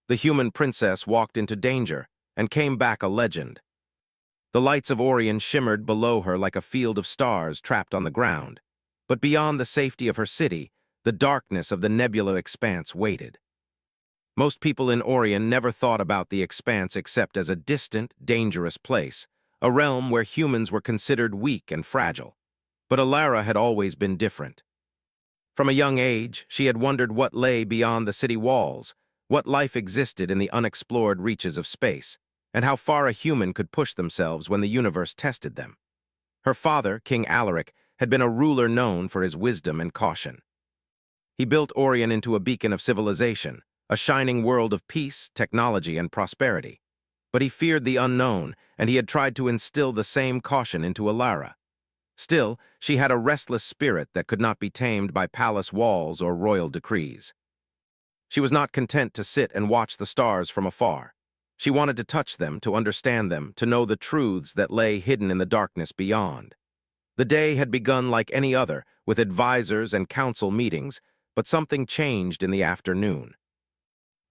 The human princess walked into danger and came back a legend. The lights of Orion shimmered below her like a field of stars trapped on the ground. But beyond the safety of her city, the darkness of the nebula expanse waited. Most people in Orion never thought about the expanse except as a distant, dangerous place, a realm where humans were considered weak and fragile. But Alara had always been different. From a young age, she had wondered what lay beyond the city walls, what life existed in the unexplored reaches of space, and how far a human could push themselves when the universe tested them. Her father, King Alaric, had been a ruler known for his wisdom and caution. He built Orion into a beacon of civilization, a shining world of peace, technology, and prosperity. But he feared the unknown, and he had tried to instill the same caution into Alara. Still, she had a restless spirit that could not be tamed by palace walls or royal decrees. She was not content to sit and watch the stars from afar. She wanted to touch them, to understand them, to know the truths that lay hidden in the darkness beyond. The day had begun like any other, with advisors and council meetings, but something changed in the afternoon.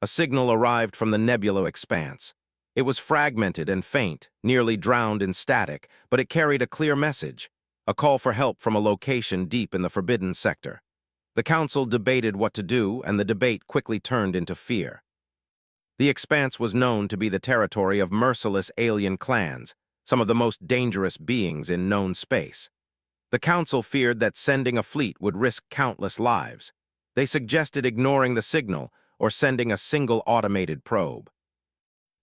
A signal arrived from the nebula expanse. It was fragmented and faint, nearly drowned in static, but it carried a clear message, a call for help from a location deep in the forbidden sector. The council debated what to do, and the debate quickly turned into fear. The expanse was known to be the territory of merciless alien clans, some of the most dangerous beings in known space. The council feared that sending a fleet would risk countless lives. They suggested ignoring the signal or sending a single automated probe.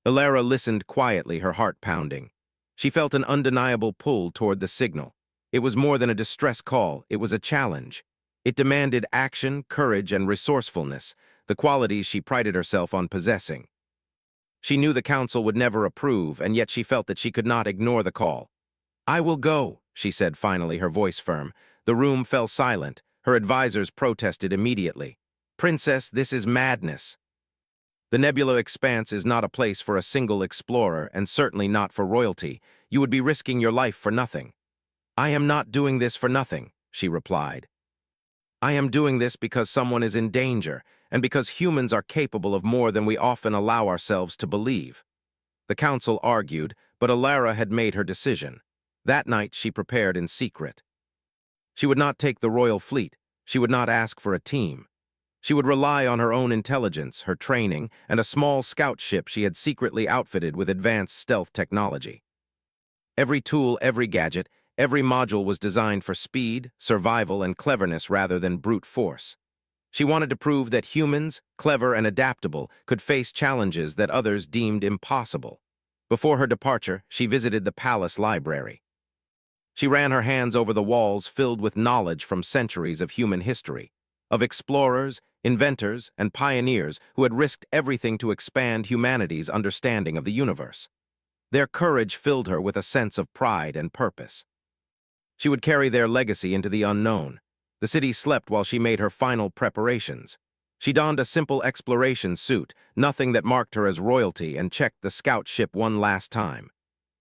Alara listened quietly, her heart pounding. She felt an undeniable pull toward the signal. It was more than a distress call, it was a challenge. It demanded action, courage, and resourcefulness, the qualities she prided herself on possessing. She knew the council would never approve, and yet she felt that she could not ignore the call. "I will go," she said finally, her voice firm. The room fell silent. Her advisors protested immediately. "Princess, this is madness." The nebula expanse is not a place for a single explorer, and certainly not for royalty. You would be risking your life for nothing. "I am not doing this for nothing," she replied. "I am doing this because someone is in danger, and because humans are capable of more than we often allow ourselves to believe." The council argued, but Alara had made her decision. That night she prepared in secret. She would not take the royal fleet. She would not ask for a team. She would rely on her own intelligence, her training, and a small scout ship she had secretly outfitted with advanced stealth technology. Every tool, every gadget, every module was designed for speed, survival, and cleverness rather than brute force. She wanted to prove that humans, clever and adaptable, could face challenges that others deemed impossible. Before her departure, she visited the palace library. She ran her hands over the walls filled with knowledge from centuries of human history, of explorers, inventors, and pioneers who had risked everything to expand humanity's understanding of the universe. Their courage filled her with a sense of pride and purpose. She would carry their legacy into the unknown. The city slept while she made her final preparations. She donned a simple exploration suit, nothing that marked her as royalty, and checked the scout ship one last time.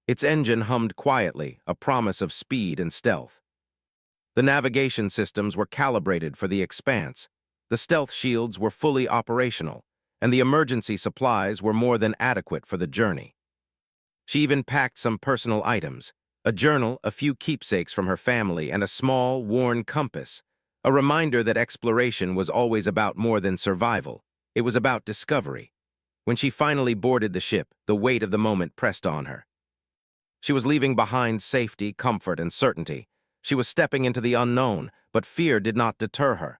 Its engine hummed quietly, a promise of speed and stealth. The navigation systems were calibrated for the expanse. The stealth shields were fully operational, and the emergency supplies were more than adequate for the journey. She even packed some personal items, a journal, a few keepsakes from her family, and a small, worn compass, a reminder that exploration was always about more than survival. It was about discovery. When she finally boarded the ship, the weight of the moment pressed on her. She was leaving behind safety, comfort, and certainty. She was stepping into the unknown, but fear did not deter her.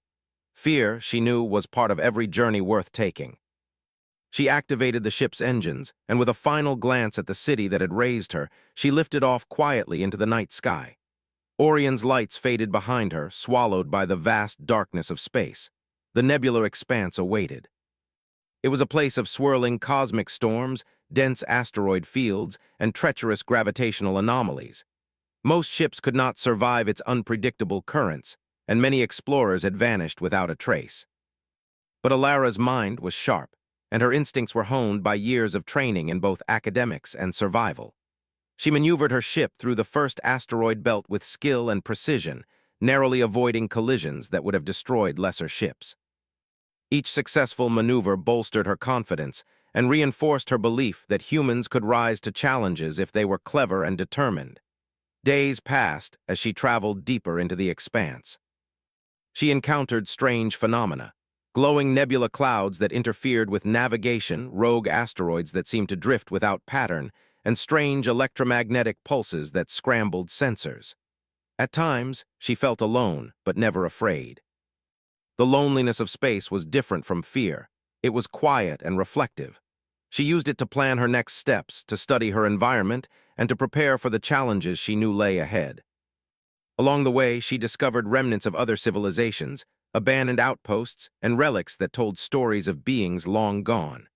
Fear, she knew, was part of every journey worth taking. She activated the ship's engines, and with a final glance at the city that had raised her, she lifted off quietly into the night sky. Orion's lights faded behind her, swallowed by the vast darkness of space. The nebular expanse awaited. It was a place of swirling cosmic storms, dense asteroid fields, and treacherous gravitational anomalies. Most ships could not survive its unpredictable currents, and many explorers had vanished without a trace. But Alara's mind was sharp, and her instincts were honed by years of training in both academics and survival. She maneuvered her ship through the first asteroid belt with skill and precision, narrowly avoiding collisions that would have destroyed lesser ships. Each successful maneuver bolstered her confidence and reinforced her belief that humans could rise to challenges if they were clever and determined. Days passed as she traveled deeper into the expanse. She encountered strange phenomena: glowing nebula clouds that interfered with navigation, rogue asteroids that seemed to drift without pattern, and strange electromagnetic pulses that scrambled sensors. At times, she felt alone, but never afraid. The loneliness of space was different from fear. It was quiet and reflective. She used it to plan her next steps, to study her environment, and to prepare for the challenges she knew lay ahead. Along the way, she discovered remnants of other civilizations, abandoned outposts, and relics that told stories of beings long gone.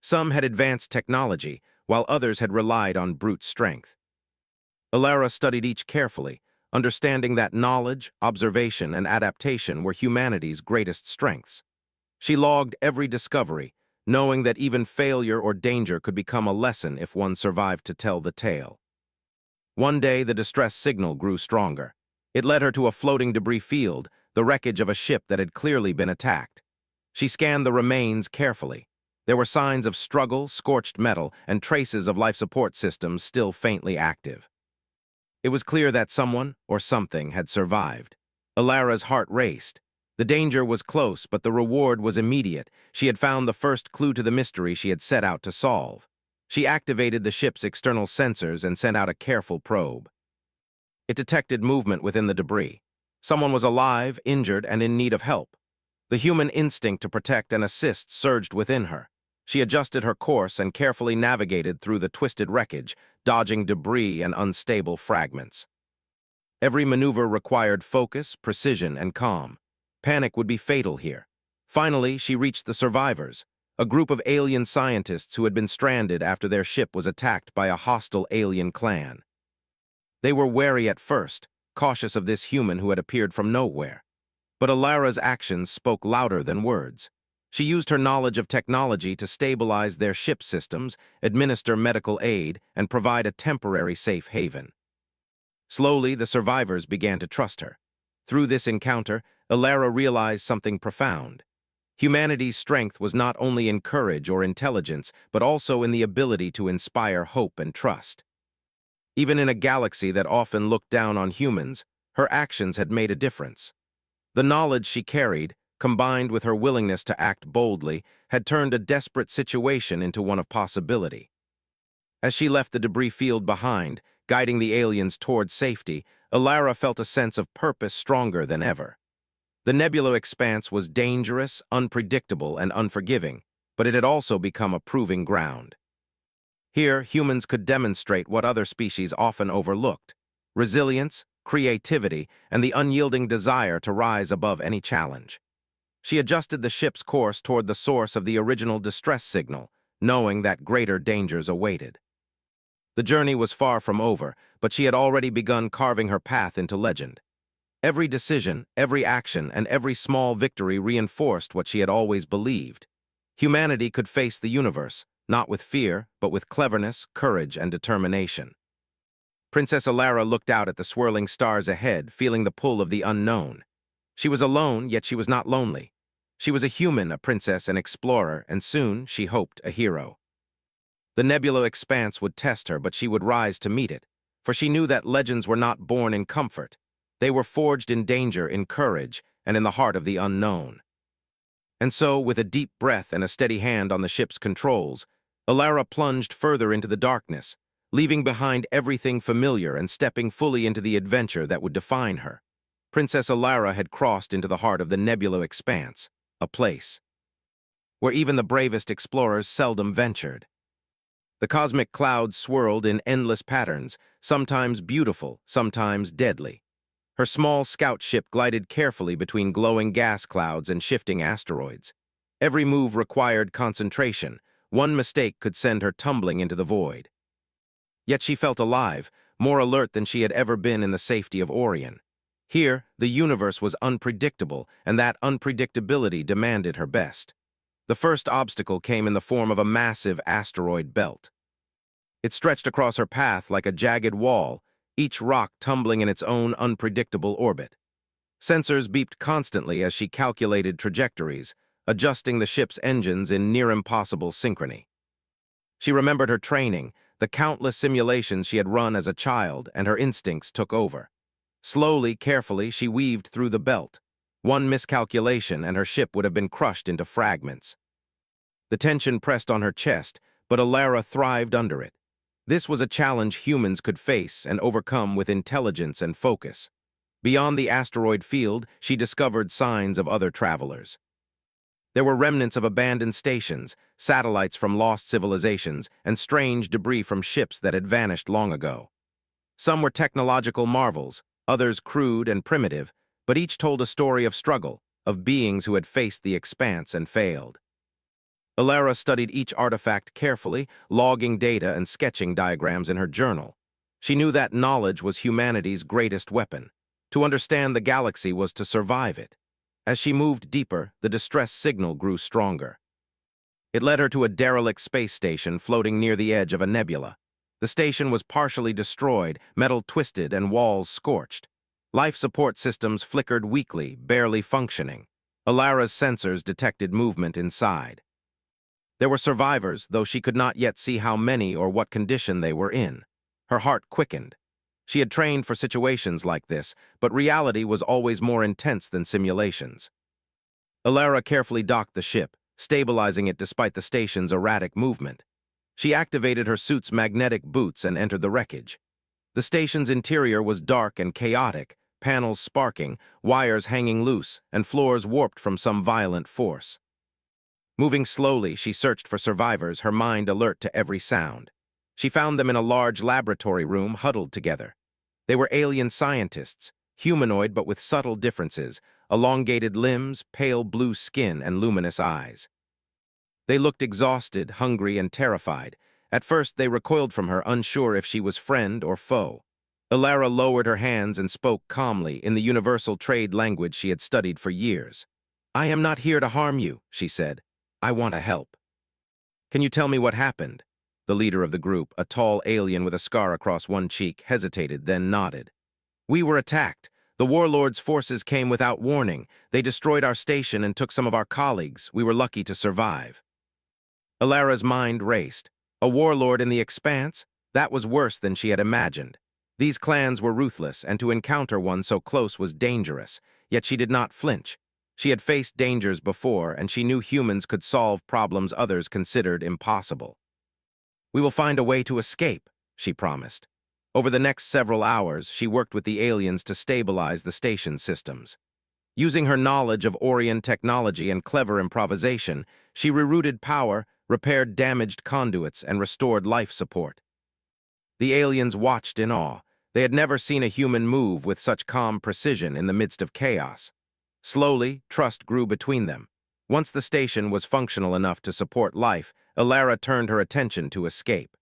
Some had advanced technology, while others had relied on brute strength. Alara studied each carefully, understanding that knowledge, observation, and adaptation were humanity's greatest strengths. She logged every discovery, knowing that even failure or danger could become a lesson if one survived to tell the tale. One day, the distress signal grew stronger. It led her to a floating debris field, the wreckage of a ship that had clearly been attacked. She scanned the remains carefully. There were signs of struggle, scorched metal, and traces of life support systems still faintly active. It was clear that someone, or something, had survived. Alara's heart raced. The danger was close, but the reward was immediate. She had found the first clue to the mystery she had set out to solve. She activated the ship's external sensors and sent out a careful probe. It detected movement within the debris. Someone was alive, injured, and in need of help. The human instinct to protect and assist surged within her. She adjusted her course and carefully navigated through the twisted wreckage, dodging debris and unstable fragments. Every maneuver required focus, precision, and calm. Panic would be fatal here. Finally, she reached the survivors, a group of alien scientists who had been stranded after their ship was attacked by a hostile alien clan. They were wary at first, cautious of this human who had appeared from nowhere. But Alara's actions spoke louder than words. She used her knowledge of technology to stabilize their ship systems, administer medical aid, and provide a temporary safe haven. Slowly, the survivors began to trust her. Through this encounter, Alara realized something profound. Humanity's strength was not only in courage or intelligence, but also in the ability to inspire hope and trust. Even in a galaxy that often looked down on humans, her actions had made a difference. The knowledge she carried, combined with her willingness to act boldly, had turned a desperate situation into one of possibility. As she left the debris field behind, guiding the aliens toward safety, Alara felt a sense of purpose stronger than ever. The nebula expanse was dangerous, unpredictable, and unforgiving, but it had also become a proving ground. Here, humans could demonstrate what other species often overlooked: resilience, creativity, and the unyielding desire to rise above any challenge. She adjusted the ship's course toward the source of the original distress signal, knowing that greater dangers awaited. The journey was far from over, but she had already begun carving her path into legend. Every decision, every action, and every small victory reinforced what she had always believed. Humanity could face the universe, not with fear, but with cleverness, courage, and determination. Princess Alara looked out at the swirling stars ahead, feeling the pull of the unknown. She was alone, yet she was not lonely. She was a human, a princess, an explorer, and soon, she hoped, a hero. The nebula expanse would test her, but she would rise to meet it, for she knew that legends were not born in comfort. They were forged in danger, in courage, and in the heart of the unknown. And so, with a deep breath and a steady hand on the ship's controls, Alara plunged further into the darkness, leaving behind everything familiar and stepping fully into the adventure that would define her. Princess Alara had crossed into the heart of the nebula expanse, a place where even the bravest explorers seldom ventured. The cosmic clouds swirled in endless patterns, sometimes beautiful, sometimes deadly. Her small scout ship glided carefully between glowing gas clouds and shifting asteroids. Every move required concentration. One mistake could send her tumbling into the void. Yet she felt alive, more alert than she had ever been in the safety of Orion. Here, the universe was unpredictable, and that unpredictability demanded her best. The first obstacle came in the form of a massive asteroid belt. It stretched across her path like a jagged wall, each rock tumbling in its own unpredictable orbit. Sensors beeped constantly as she calculated trajectories, adjusting the ship's engines in near-impossible synchrony. She remembered her training, the countless simulations she had run as a child, and her instincts took over. Slowly, carefully, she weaved through the belt. One miscalculation and her ship would have been crushed into fragments. The tension pressed on her chest, but Alara thrived under it. This was a challenge humans could face and overcome with intelligence and focus. Beyond the asteroid field, she discovered signs of other travelers. There were remnants of abandoned stations, satellites from lost civilizations, and strange debris from ships that had vanished long ago. Some were technological marvels, others crude and primitive, but each told a story of struggle, of beings who had faced the expanse and failed. Alara studied each artifact carefully, logging data and sketching diagrams in her journal. She knew that knowledge was humanity's greatest weapon. To understand the galaxy was to survive it. As she moved deeper, the distress signal grew stronger. It led her to a derelict space station floating near the edge of a nebula. The station was partially destroyed, metal twisted and walls scorched. Life support systems flickered weakly, barely functioning. Alara's sensors detected movement inside. There were survivors, though she could not yet see how many or what condition they were in. Her heart quickened. She had trained for situations like this, but reality was always more intense than simulations. Alara carefully docked the ship, stabilizing it despite the station's erratic movement. She activated her suit's magnetic boots and entered the wreckage. The station's interior was dark and chaotic, panels sparking, wires hanging loose, and floors warped from some violent force. Moving slowly, she searched for survivors, her mind alert to every sound. She found them in a large laboratory room huddled together. They were alien scientists, humanoid but with subtle differences, elongated limbs, pale blue skin, and luminous eyes. They looked exhausted, hungry, and terrified. At first, they recoiled from her, unsure if she was friend or foe. Alara lowered her hands and spoke calmly in the universal trade language she had studied for years. "I am not here to harm you," she said. "I want to help." "Can you tell me what happened?" The leader of the group, a tall alien with a scar across one cheek, hesitated, then nodded. "We were attacked. The warlords' forces came without warning. They destroyed our station and took some of our colleagues. We were lucky to survive." Alara's mind raced. A warlord in the expanse? That was worse than she had imagined. These clans were ruthless, and to encounter one so close was dangerous, yet she did not flinch. She had faced dangers before, and she knew humans could solve problems others considered impossible. "We will find a way to escape," she promised. Over the next several hours, she worked with the aliens to stabilize the station systems. Using her knowledge of Orion technology and clever improvisation, she rerouted power, repaired damaged conduits, and restored life support. The aliens watched in awe. They had never seen a human move with such calm precision in the midst of chaos. Slowly, trust grew between them. Once the station was functional enough to support life, Alara turned her attention to escape.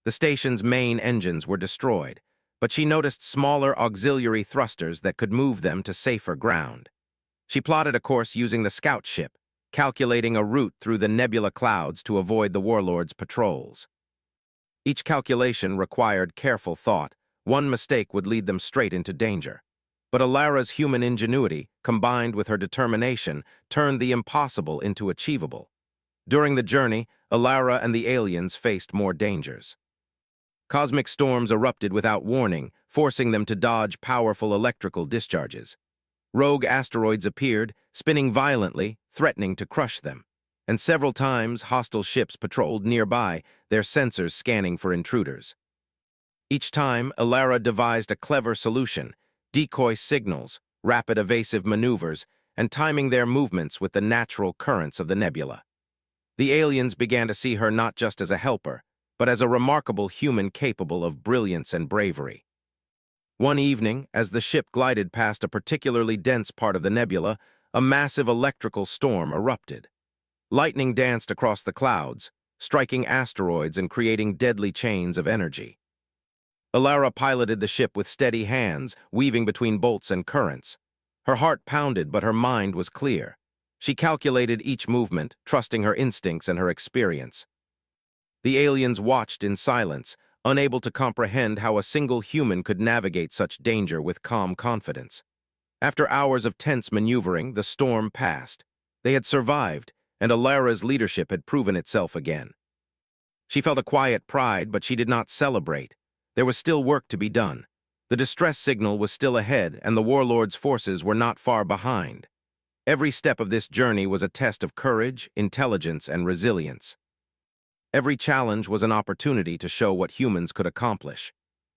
The station's main engines were destroyed, but she noticed smaller auxiliary thrusters that could move them to safer ground. She plotted a course using the scout ship, calculating a route through the nebula clouds to avoid the warlords' patrols. Each calculation required careful thought. One mistake would lead them straight into danger. But Alara's human ingenuity, combined with her determination, turned the impossible into achievable. During the journey, Alara and the aliens faced more dangers. Cosmic storms erupted without warning, forcing them to dodge powerful electrical discharges. Rogue asteroids appeared, spinning violently, threatening to crush them. And several times, hostile ships patrolled nearby, their sensors scanning for intruders. Each time, Alara devised a clever solution: decoy signals, rapid evasive maneuvers, and timing their movements with the natural currents of the nebula. The aliens began to see her not just as a helper, but as a remarkable human capable of brilliance and bravery. One evening, as the ship glided past a particularly dense part of the nebula, a massive electrical storm erupted. Lightning danced across the clouds, striking asteroids and creating deadly chains of energy. Alara piloted the ship with steady hands, weaving between bolts and currents. Her heart pounded, but her mind was clear. She calculated each movement, trusting her instincts and her experience. The aliens watched in silence, unable to comprehend how a single human could navigate such danger with calm confidence. After hours of tense maneuvering, the storm passed. They had survived, and Alara's leadership had proven itself again. She felt a quiet pride, but she did not celebrate. There was still work to be done. The distress signal was still ahead, and the warlord's forces were not far behind. Every step of this journey was a test of courage, intelligence, and resilience. Every challenge was an opportunity to show what humans could accomplish.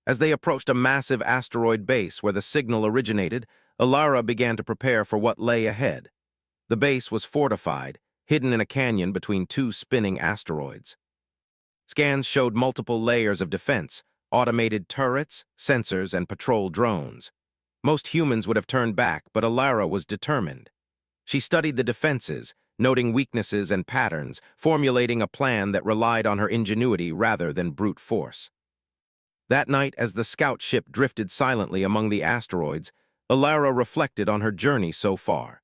As they approached a massive asteroid base where the signal originated, Alara began to prepare for what lay ahead. The base was fortified, hidden in a canyon between two spinning asteroids. Scans showed multiple layers of defense: automated turrets, sensors, and patrol drones. Most humans would have turned back, but Alara was determined. She studied the defenses, noting weaknesses and patterns, formulating a plan that relied on her ingenuity rather than brute force. That night, as the scout ship drifted silently among the asteroids, Alara reflected on her journey so far.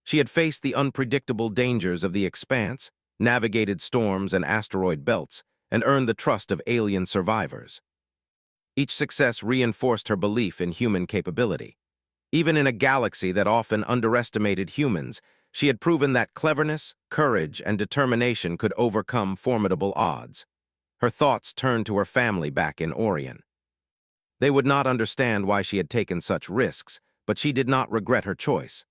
She had faced the unpredictable dangers of the expanse, navigated storms and asteroid belts, and earned the trust of alien survivors. Each success reinforced her belief in human capability. Even in a galaxy that often underestimated humans, she had proven that cleverness, courage, and determination could overcome formidable odds. Her thoughts turned to her family back in Orion. They would not understand why she had taken such risks, but she did not regret her choice.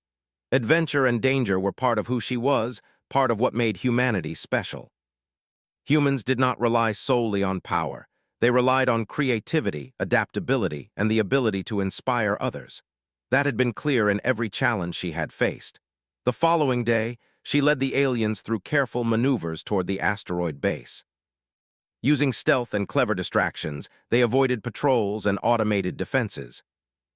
Adventure and danger were part of who she was, part of what made humanity special. Humans did not rely solely on power. They relied on creativity, adaptability, and the ability to inspire others. That had been clear in every challenge she had faced. The following day, she led the aliens through careful maneuvers toward the asteroid base. Using stealth and clever distractions, they avoided patrols and automated defenses.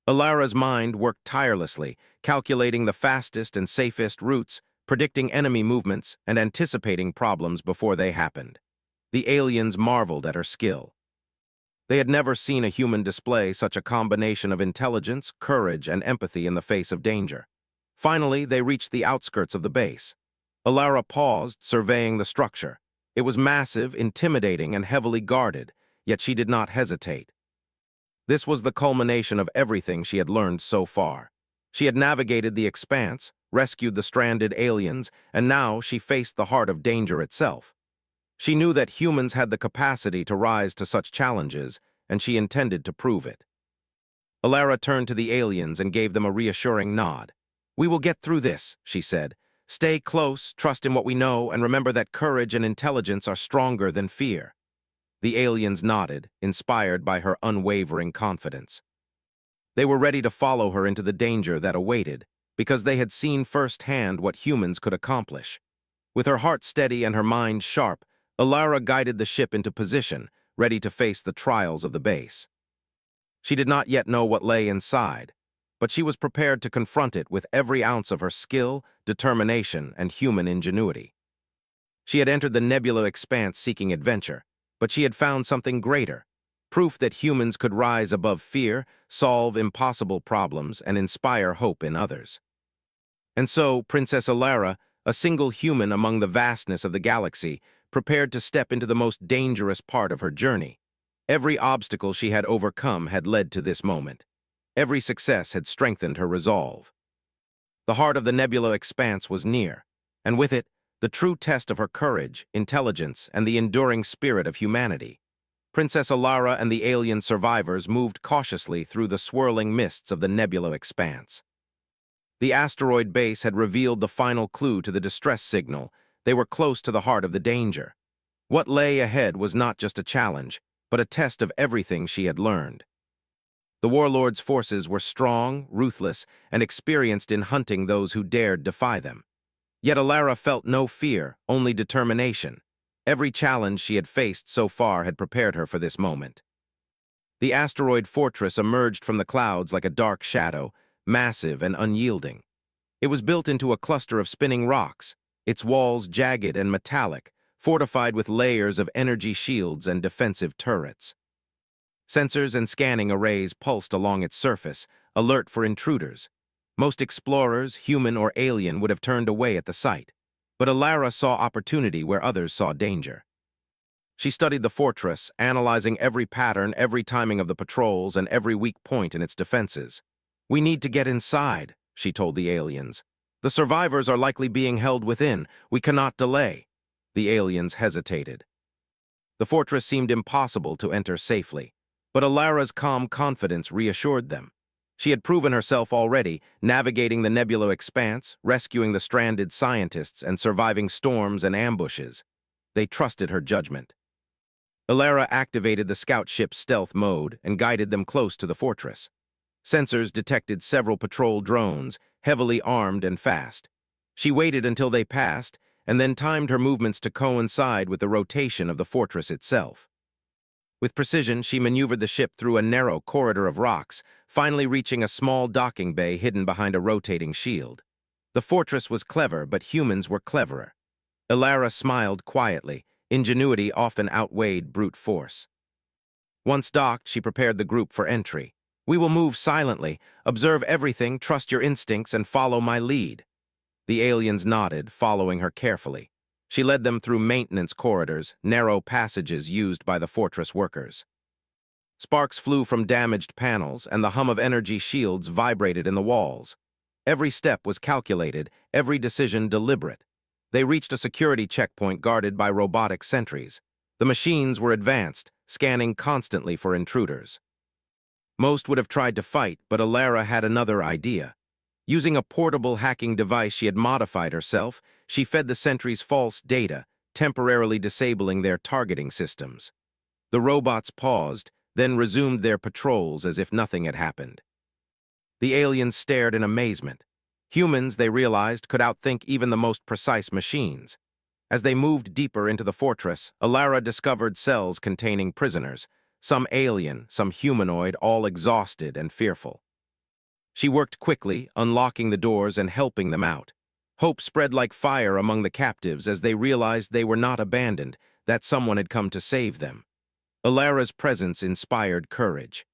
Alara's mind worked tirelessly, calculating the fastest and safest routes, predicting enemy movements, and anticipating problems before they happened. The aliens marveled at her skill. They had never seen a human display such a combination of intelligence, courage, and empathy in the face of danger. Finally, they reached the outskirts of the base. Alara paused, surveying the structure. It was massive, intimidating, and heavily guarded, yet she did not hesitate. This was the culmination of everything she had learned so far. She had navigated the expanse, rescued the stranded aliens, and now she faced the heart of danger itself. She knew that humans had the capacity to rise to such challenges, and she intended to prove it. Alara turned to the aliens and gave them a reassuring nod. "We will get through this," she said. "Stay close, trust in what we know, and remember that courage and intelligence are stronger than fear." The aliens nodded, inspired by her unwavering confidence. They were ready to follow her into the danger that awaited, because they had seen firsthand what humans could accomplish. With her heart steady and her mind sharp, Alara guided the ship into position, ready to face the trials of the base. She did not yet know what lay inside, but she was prepared to confront it with every ounce of her skill, determination, and human ingenuity. She had entered the nebula expanse seeking adventure, but she had found something greater: proof that humans could rise above fear, solve impossible problems, and inspire hope in others. And so, Princess Alara, a single human among the vastness of the galaxy, prepared to step into the most dangerous part of her journey. Every obstacle she had overcome had led to this moment. Every success had strengthened her resolve. The heart of the nebula expanse was near, and with it, the true test of her courage, intelligence, and the enduring spirit of humanity. Princess Alara and the alien survivors moved cautiously through the swirling mists of the nebula expanse. The asteroid base had revealed the final clue to the distress signal. They were close to the heart of the danger. What lay ahead was not just a challenge, but a test of everything she had learned. The warlord's forces were strong, ruthless, and experienced in hunting those who dared defy them. Yet Alara felt no fear, only determination. Every challenge she had faced so far had prepared her for this moment. The asteroid fortress emerged from the clouds like a dark shadow, massive and unyielding. It was built into a cluster of spinning rocks, its walls jagged and metallic, fortified with layers of energy shields and defensive turrets. Sensors and scanning arrays pulsed along its surface, alert for intruders. Most explorers, human or alien, would have turned away at the sight, but Alara saw opportunity where others saw danger. She studied the fortress, analyzing every pattern, every timing of the patrols, and every weak point in its defenses. "We need to get inside," she told the aliens. The survivors are likely being held within. We cannot delay. The aliens hesitated. The fortress seemed impossible to enter safely, but Alara's calm confidence reassured them. She had proven herself already, navigating the nebula expanse, rescuing the stranded scientists, and surviving storms and ambushes. They trusted her judgment. Alara activated the scout ship's stealth mode and guided them close to the fortress. Sensors detected several patrol drones, heavily armed and fast. She waited until they passed, and then timed her movements to coincide with the rotation of the fortress itself. With precision, she maneuvered the ship through a narrow corridor of rocks, finally reaching a small docking bay hidden behind a rotating shield. The fortress was clever, but humans were cleverer. Alara smiled quietly. Ingenuity often outweighed brute force. Once docked, she prepared the group for entry. We will move silently, observe everything, trust your instincts, and follow my lead. The aliens nodded, following her carefully. She led them through maintenance corridors, narrow passages used by the fortress workers. Sparks flew from damaged panels, and the hum of energy shields vibrated in the walls. Every step was calculated, every decision deliberate. They reached a security checkpoint guarded by robotic sentries. The machines were advanced, scanning constantly for intruders. Most would have tried to fight, but Alara had another idea. Using a portable hacking device she had modified herself, she fed the sentries false data, temporarily disabling their targeting systems. The robots paused, then resumed their patrols as if nothing had happened. The aliens stared in amazement. Humans, they realized, could outthink even the most precise machines. As they moved deeper into the fortress, Alara discovered cells containing prisoners, some alien, some humanoid, all exhausted and fearful. She worked quickly, unlocking the doors and helping them out. Hope spread like fire among the captives as they realized they were not abandoned, that someone had come to save them. Alara's presence inspired courage.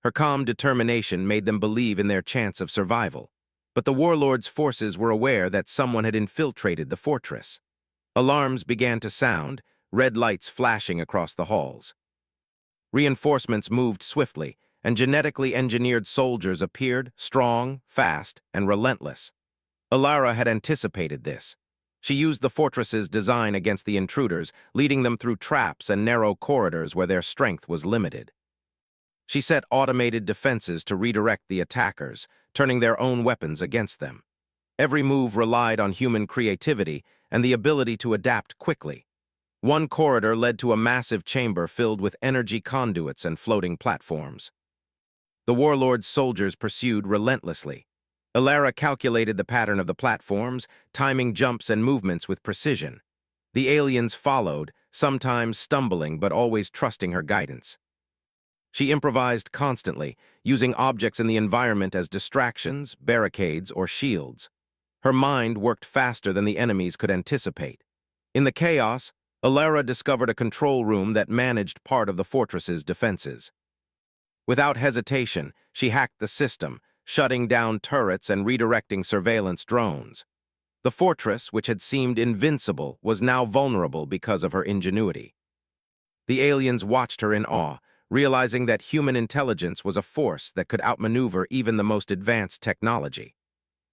Her calm determination made them believe in their chance of survival. But the warlord's forces were aware that someone had infiltrated the fortress. Alarms began to sound, red lights flashing across the halls. Reinforcements moved swiftly, and genetically engineered soldiers appeared, strong, fast, and relentless. Alara had anticipated this. She used the fortress's design against the intruders, leading them through traps and narrow corridors where their strength was limited. She set automated defenses to redirect the attackers, turning their own weapons against them. Every move relied on human creativity and the ability to adapt quickly. One corridor led to a massive chamber filled with energy conduits and floating platforms. The warlord's soldiers pursued relentlessly. Alara calculated the pattern of the platforms, timing jumps and movements with precision. The aliens followed, sometimes stumbling but always trusting her guidance. She improvised constantly, using objects in the environment as distractions, barricades, or shields. Her mind worked faster than the enemies could anticipate. In the chaos, Alara discovered a control room that managed part of the fortress's defenses. Without hesitation, she hacked the system, shutting down turrets and redirecting surveillance drones. The fortress, which had seemed invincible, was now vulnerable because of her ingenuity. The aliens watched her in awe, realizing that human intelligence was a force that could outmaneuver even the most advanced technology.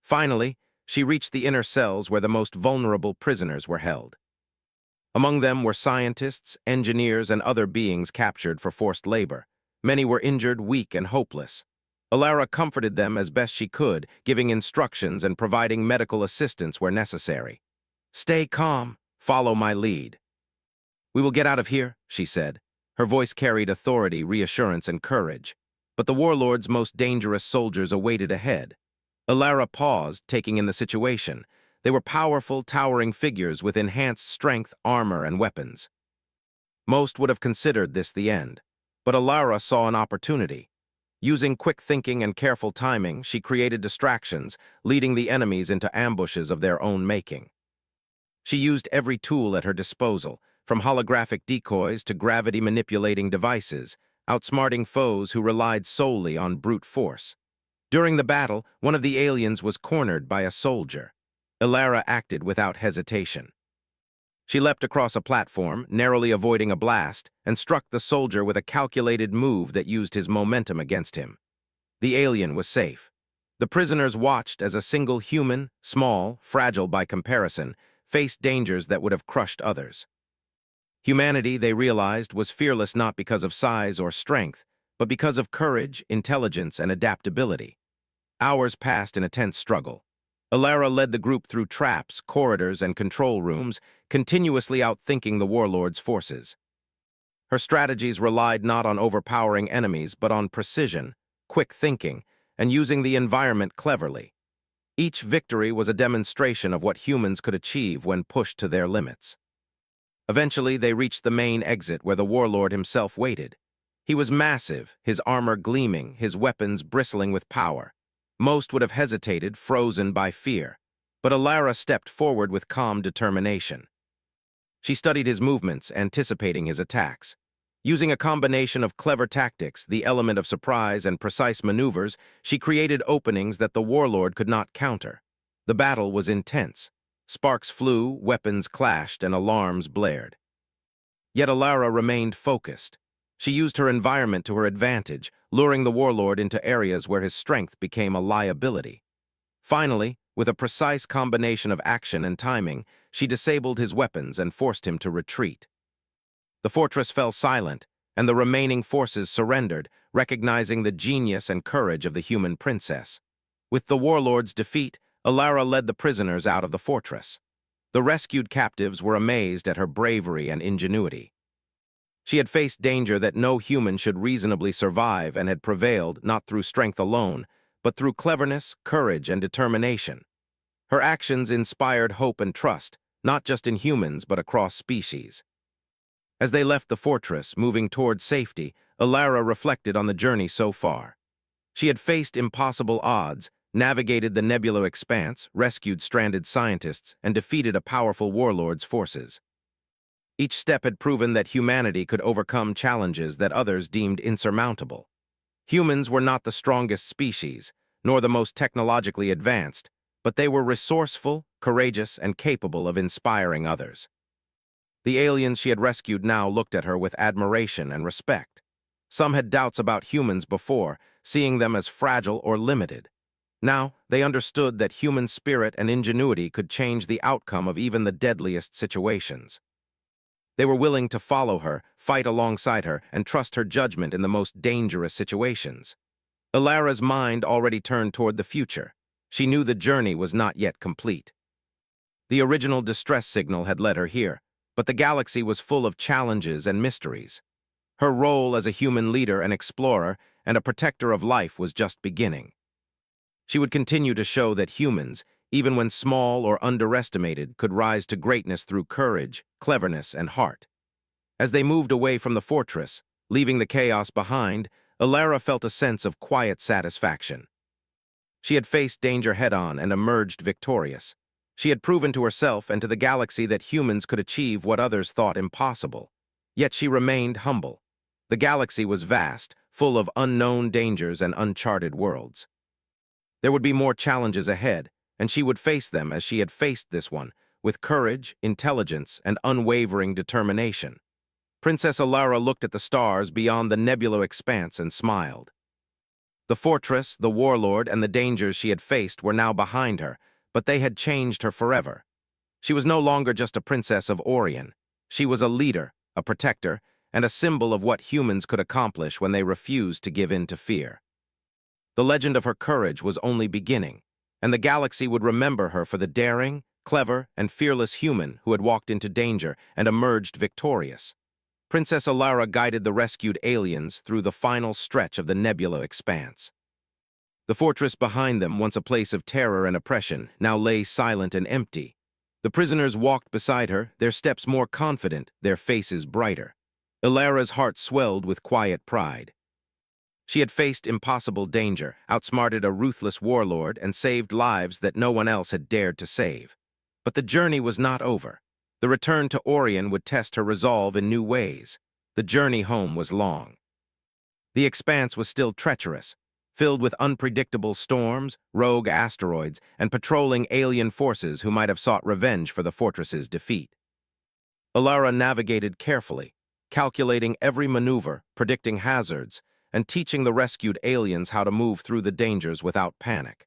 Finally, she reached the inner cells where the most vulnerable prisoners were held. Among them were scientists, engineers, and other beings captured for forced labor. Many were injured, weak, and hopeless. Alara comforted them as best she could, giving instructions and providing medical assistance where necessary. "Stay calm. Follow my lead." "We will get out of here," she said. Her voice carried authority, reassurance, and courage. But the warlord's most dangerous soldiers awaited ahead. Alara paused, taking in the situation. They were powerful, towering figures with enhanced strength, armor, and weapons. Most would have considered this the end. But Alara saw an opportunity. Using quick thinking and careful timing, she created distractions, leading the enemies into ambushes of their own making. She used every tool at her disposal, from holographic decoys to gravity-manipulating devices, outsmarting foes who relied solely on brute force. During the battle, one of the aliens was cornered by a soldier. Alara acted without hesitation. She leapt across a platform, narrowly avoiding a blast, and struck the soldier with a calculated move that used his momentum against him. The alien was safe. The prisoners watched as a single human, small, fragile by comparison, faced dangers that would have crushed others. Humanity, they realized, was fearless not because of size or strength, but because of courage, intelligence, and adaptability. Hours passed in a tense struggle. Alara led the group through traps, corridors, and control rooms, continuously outthinking the warlord's forces. Her strategies relied not on overpowering enemies, but on precision, quick thinking, and using the environment cleverly. Each victory was a demonstration of what humans could achieve when pushed to their limits. Eventually, they reached the main exit where the warlord himself waited. He was massive, his armor gleaming, his weapons bristling with power. Most would have hesitated, frozen by fear. But Alara stepped forward with calm determination. She studied his movements, anticipating his attacks. Using a combination of clever tactics, the element of surprise, and precise maneuvers, she created openings that the warlord could not counter. The battle was intense. Sparks flew, weapons clashed, and alarms blared. Yet Alara remained focused. She used her environment to her advantage, luring the warlord into areas where his strength became a liability. Finally, with a precise combination of action and timing, she disabled his weapons and forced him to retreat. The fortress fell silent, and the remaining forces surrendered, recognizing the genius and courage of the human princess. With the warlord's defeat, Alara led the prisoners out of the fortress. The rescued captives were amazed at her bravery and ingenuity. She had faced danger that no human should reasonably survive and had prevailed not through strength alone, but through cleverness, courage, and determination. Her actions inspired hope and trust, not just in humans but across species. As they left the fortress, moving toward safety, Alara reflected on the journey so far. She had faced impossible odds, navigated the nebula expanse, rescued stranded scientists, and defeated a powerful warlord's forces. Each step had proven that humanity could overcome challenges that others deemed insurmountable. Humans were not the strongest species, nor the most technologically advanced, but they were resourceful, courageous, and capable of inspiring others. The aliens she had rescued now looked at her with admiration and respect. Some had doubts about humans before, seeing them as fragile or limited. Now, they understood that human spirit and ingenuity could change the outcome of even the deadliest situations. They were willing to follow her, fight alongside her, and trust her judgment in the most dangerous situations. Alara's mind already turned toward the future. She knew the journey was not yet complete. The original distress signal had led her here, but the galaxy was full of challenges and mysteries. Her role as a human leader, an explorer, and a protector of life was just beginning. She would continue to show that humans, even when small or underestimated, could rise to greatness through courage, cleverness, and heart. As they moved away from the fortress, leaving the chaos behind, Alara felt a sense of quiet satisfaction. She had faced danger head-on and emerged victorious. She had proven to herself and to the galaxy that humans could achieve what others thought impossible. Yet she remained humble. The galaxy was vast, full of unknown dangers and uncharted worlds. There would be more challenges ahead, and she would face them as she had faced this one, with courage, intelligence, and unwavering determination. Princess Alara looked at the stars beyond the nebula expanse and smiled. The fortress, the warlord, and the dangers she had faced were now behind her, but they had changed her forever. She was no longer just a princess of Orion. She was a leader, a protector, and a symbol of what humans could accomplish when they refused to give in to fear. The legend of her courage was only beginning, and the galaxy would remember her for the daring, clever, and fearless human who had walked into danger and emerged victorious. Princess Alara guided the rescued aliens through the final stretch of the nebula expanse. The fortress behind them, once a place of terror and oppression, now lay silent and empty. The prisoners walked beside her, their steps more confident, their faces brighter. Alara's heart swelled with quiet pride. She had faced impossible danger, outsmarted a ruthless warlord, and saved lives that no one else had dared to save. But the journey was not over. The return to Orion would test her resolve in new ways. The journey home was long. The expanse was still treacherous, filled with unpredictable storms, rogue asteroids, and patrolling alien forces who might have sought revenge for the fortress's defeat. Alara navigated carefully, calculating every maneuver, predicting hazards, and teaching the rescued aliens how to move through the dangers without panic.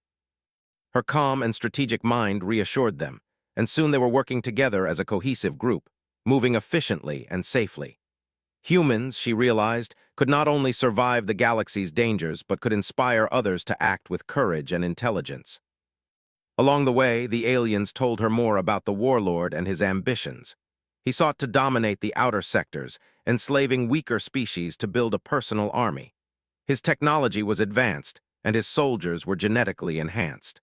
Her calm and strategic mind reassured them, and soon they were working together as a cohesive group, moving efficiently and safely. Humans, she realized, could not only survive the galaxy's dangers but could inspire others to act with courage and intelligence. Along the way, the aliens told her more about the warlord and his ambitions. He sought to dominate the outer sectors, enslaving weaker species to build a personal army. His technology was advanced, and his soldiers were genetically enhanced.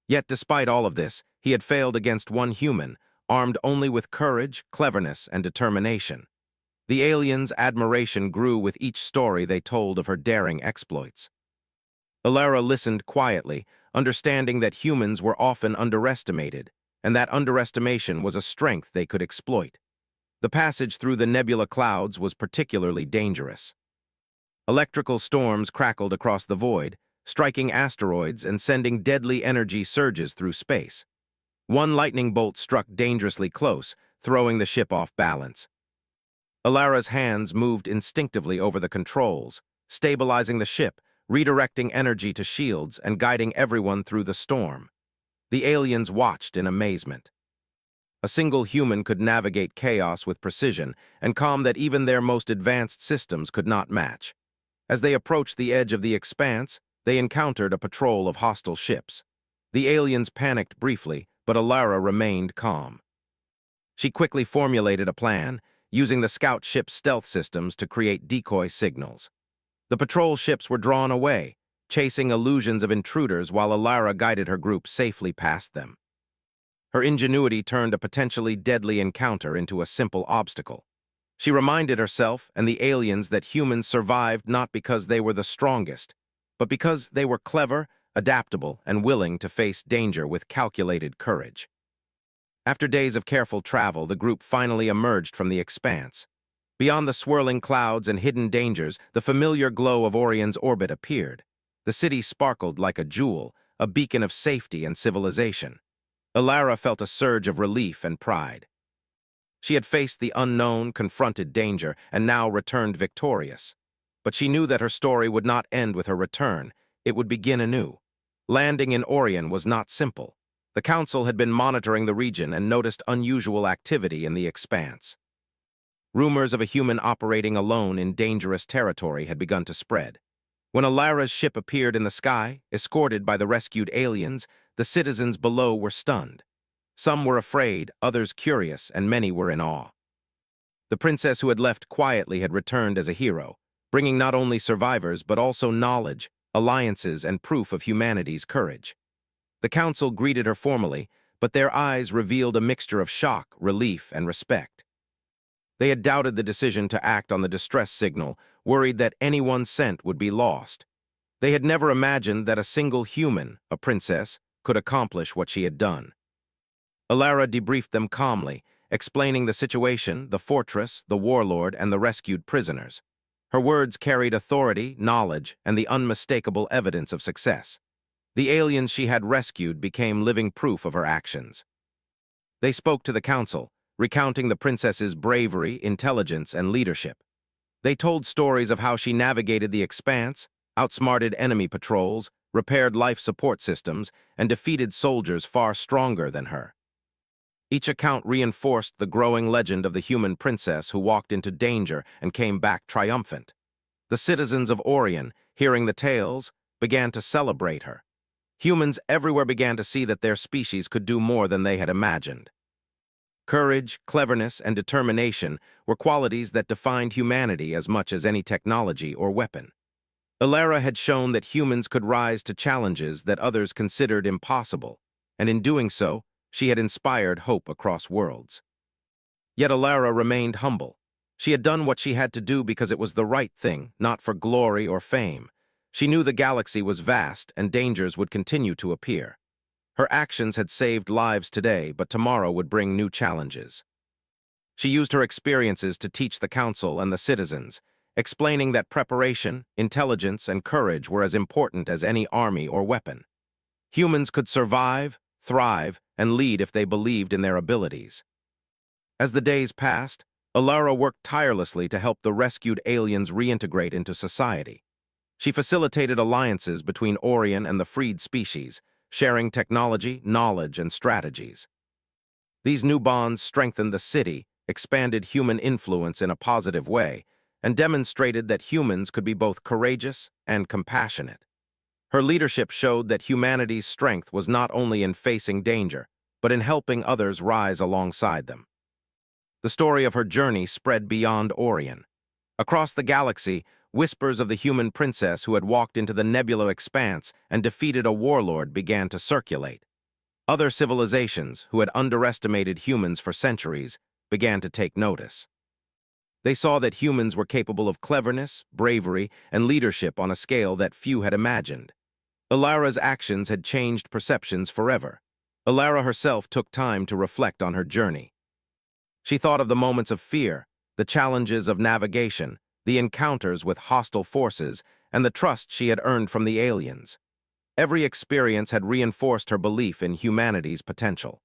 Yet despite all of this, he had failed against one human, armed only with courage, cleverness, and determination. The aliens' admiration grew with each story they told of her daring exploits. Alara listened quietly, understanding that humans were often underestimated, and that underestimation was a strength they could exploit. The passage through the nebula clouds was particularly dangerous. Electrical storms crackled across the void, striking asteroids and sending deadly energy surges through space. One lightning bolt struck dangerously close, throwing the ship off balance. Alara's hands moved instinctively over the controls, stabilizing the ship, redirecting energy to shields, and guiding everyone through the storm. The aliens watched in amazement. A single human could navigate chaos with precision and calm that even their most advanced systems could not match. As they approached the edge of the expanse, they encountered a patrol of hostile ships. The aliens panicked briefly, but Alara remained calm. She quickly formulated a plan, using the scout ship's stealth systems to create decoy signals. The patrol ships were drawn away, chasing illusions of intruders while Alara guided her group safely past them. Her ingenuity turned a potentially deadly encounter into a simple obstacle. She reminded herself and the aliens that humans survived not because they were the strongest, but because they were clever, adaptable, and willing to face danger with calculated courage. After days of careful travel, the group finally emerged from the expanse. Beyond the swirling clouds and hidden dangers, the familiar glow of Orion's orbit appeared. The city sparkled like a jewel, a beacon of safety and civilization. Alara felt a surge of relief and pride. She had faced the unknown, confronted danger, and now returned victorious. But she knew that her story would not end with her return. It would begin anew. Landing in Orion was not simple. The Council had been monitoring the region and noticed unusual activity in the expanse. Rumors of a human operating alone in dangerous territory had begun to spread. When Alara's ship appeared in the sky, escorted by the rescued aliens, the citizens below were stunned. Some were afraid, others curious, and many were in awe. The princess who had left quietly had returned as a hero, bringing not only survivors but also knowledge, alliances, and proof of humanity's courage. The council greeted her formally, but their eyes revealed a mixture of shock, relief, and respect. They had doubted the decision to act on the distress signal, worried that anyone sent would be lost. They had never imagined that a single human, a princess, could accomplish what she had done. Alara debriefed them calmly, explaining the situation, the fortress, the warlord, and the rescued prisoners. Her words carried authority, knowledge, and the unmistakable evidence of success. The aliens she had rescued became living proof of her actions. They spoke to the council, recounting the princess's bravery, intelligence, and leadership. They told stories of how she navigated the expanse, outsmarted enemy patrols, repaired life support systems, and defeated soldiers far stronger than her. Each account reinforced the growing legend of the human princess who walked into danger and came back triumphant. The citizens of Orion, hearing the tales, began to celebrate her. Humans everywhere began to see that their species could do more than they had imagined. Courage, cleverness, and determination were qualities that defined humanity as much as any technology or weapon. Alara had shown that humans could rise to challenges that others considered impossible, and in doing so, she had inspired hope across worlds. Yet Alara remained humble. She had done what she had to do because it was the right thing, not for glory or fame. She knew the galaxy was vast and dangers would continue to appear. Her actions had saved lives today, but tomorrow would bring new challenges. She used her experiences to teach the council and the citizens, explaining that preparation, intelligence, and courage were as important as any army or weapon. Humans could survive, thrive, and lead if they believed in their abilities. As the days passed, Alara worked tirelessly to help the rescued aliens reintegrate into society. She facilitated alliances between Orion and the freed species, sharing technology, knowledge, and strategies. These new bonds strengthened the city, expanded human influence in a positive way, and demonstrated that humans could be both courageous and compassionate. Her leadership showed that humanity's strength was not only in facing danger, but in helping others rise alongside them. The story of her journey spread beyond Orion. Across the galaxy, whispers of the human princess who had walked into the nebula expanse and defeated a warlord began to circulate. Other civilizations, who had underestimated humans for centuries, began to take notice. They saw that humans were capable of cleverness, bravery, and leadership on a scale that few had imagined. Alara's actions had changed perceptions forever. Alara herself took time to reflect on her journey. She thought of the moments of fear, the challenges of navigation, the encounters with hostile forces, and the trust she had earned from the aliens. Every experience had reinforced her belief in humanity's potential.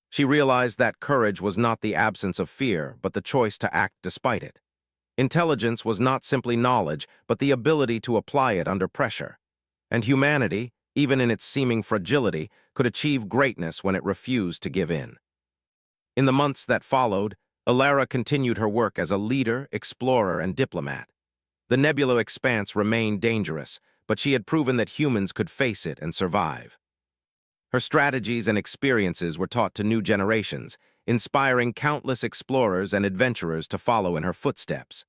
She realized that courage was not the absence of fear, but the choice to act despite it. Intelligence was not simply knowledge, but the ability to apply it under pressure. And humanity, even in its seeming fragility, could achieve greatness when it refused to give in. In the months that followed, Alara continued her work as a leader, explorer, and diplomat. The nebula expanse remained dangerous, but she had proven that humans could face it and survive. Her strategies and experiences were taught to new generations, inspiring countless explorers and adventurers to follow in her footsteps.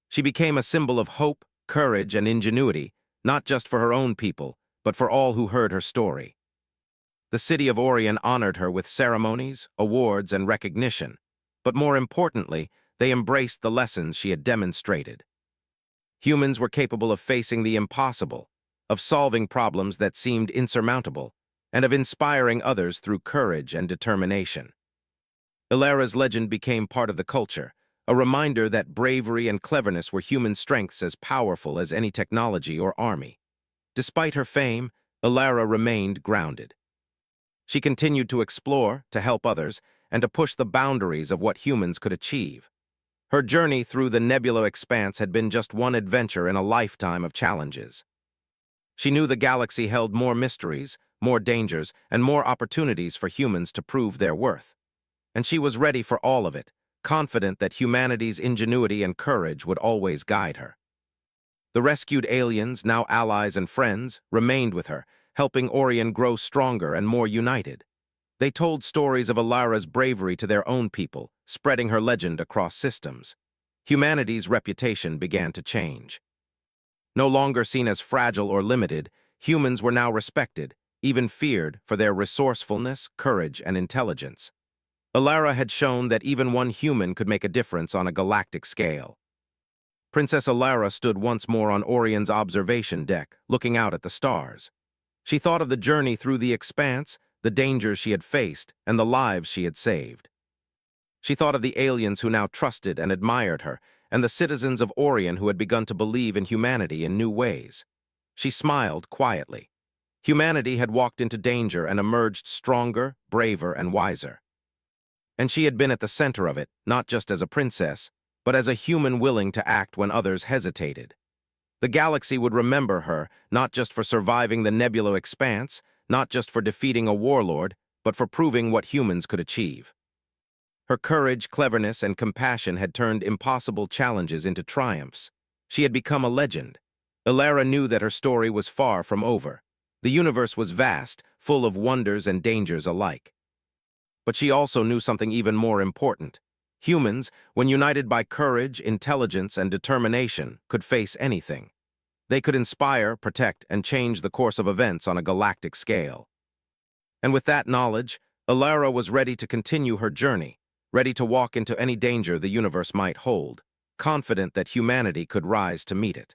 She became a symbol of hope, courage, and ingenuity, not just for her own people, but for all who heard her story. The city of Orion honored her with ceremonies, awards, and recognition, but more importantly, they embraced the lessons she had demonstrated. Humans were capable of facing the impossible, of solving problems that seemed insurmountable, and of inspiring others through courage and determination. Alara's legend became part of the culture, a reminder that bravery and cleverness were human strengths as powerful as any technology or army. Despite her fame, Alara remained grounded. She continued to explore, to help others, and to push the boundaries of what humans could achieve. Her journey through the nebula expanse had been just one adventure in a lifetime of challenges. She knew the galaxy held more mysteries, more dangers, and more opportunities for humans to prove their worth. And she was ready for all of it, confident that humanity's ingenuity and courage would always guide her. The rescued aliens, now allies and friends, remained with her, helping Orion grow stronger and more united. They told stories of Alara's bravery to their own people, spreading her legend across systems. Humanity's reputation began to change. No longer seen as fragile or limited, humans were now respected, even feared, for their resourcefulness, courage, and intelligence. Alara had shown that even one human could make a difference on a galactic scale. Princess Alara stood once more on Orion's observation deck, looking out at the stars. She thought of the journey through the expanse, the dangers she had faced, and the lives she had saved. She thought of the aliens who now trusted and admired her, and the citizens of Orion who had begun to believe in humanity in new ways. She smiled quietly. Humanity had walked into danger and emerged stronger, braver, and wiser. And she had been at the center of it, not just as a princess, but as a human willing to act when others hesitated. The galaxy would remember her, not just for surviving the nebula expanse, not just for defeating a warlord, but for proving what humans could achieve. Her courage, cleverness, and compassion had turned impossible challenges into triumphs. She had become a legend. Alara knew that her story was far from over. The universe was vast, full of wonders and dangers alike. But she also knew something even more important. Humans, when united by courage, intelligence, and determination, could face anything. They could inspire, protect, and change the course of events on a galactic scale. And with that knowledge, Alara was ready to continue her journey, ready to walk into any danger the universe might hold, confident that humanity could rise to meet it.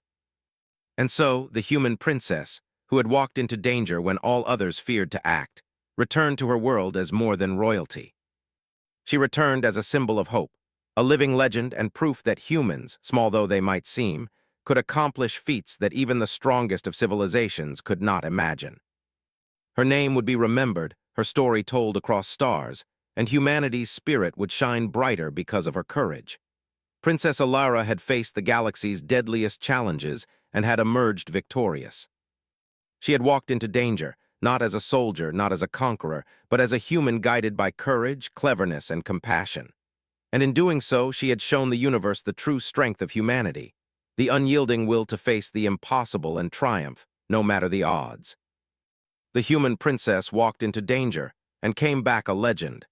And so, the human princess, who had walked into danger when all others feared to act, returned to her world as more than royalty. She returned as a symbol of hope, a living legend and proof that humans, small though they might seem, could accomplish feats that even the strongest of civilizations could not imagine. Her name would be remembered, her story told across stars, and humanity's spirit would shine brighter because of her courage. Princess Alara had faced the galaxy's deadliest challenges and had emerged victorious. She had walked into danger, not as a soldier, not as a conqueror, but as a human guided by courage, cleverness, and compassion. And in doing so, she had shown the universe the true strength of humanity, the unyielding will to face the impossible and triumph, no matter the odds. The human princess walked into danger and came back a legend.